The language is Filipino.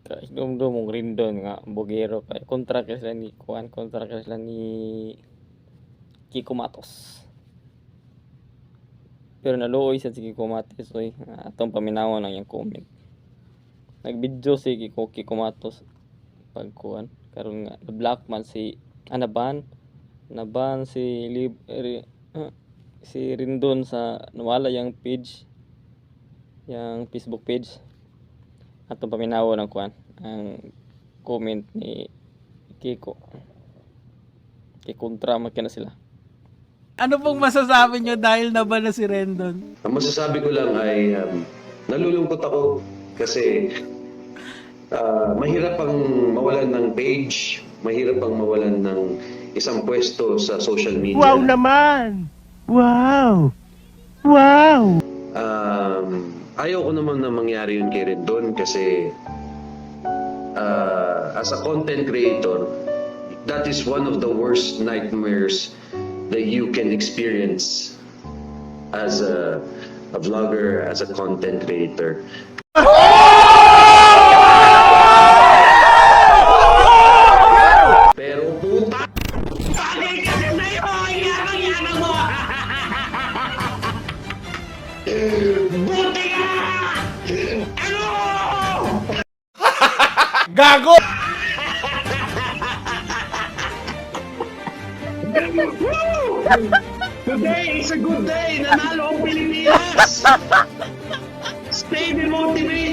Dumdumong Rindon nga bugero kay kontra ka sila ni Kiko Matos. Pero naluoy sa si Kiko Matos oy, atong paminawon lang yung comment. Nagbidyo si Kiko Matos pagkuan karon nga na-block man si naban si si Rindon sa nawala yung page, yung Facebook page. Atong paminawon ang kuan ang comment ni Kiko. Kay kontra magkana sila. Ano pong masasabi nyo dahil naban na si Rendon? Ang masasabi ko lang ay nalulungkot ako kasi mahirap pang mawalan ng page, mahirap pang mawalan ng isang pwesto sa social media. Wow naman! Wow! Wow! Ayaw ko naman na mangyari yun kay Rendon kasi as a content creator, that is one of the worst nightmares that you can experience as a vlogger, as a content creator. Pero puta! Bakit kasi na yun? Yang mo! Buti ka! Ano? Gago! Today is a good day! Nanalo ang Pilipinas! Stay demotivated!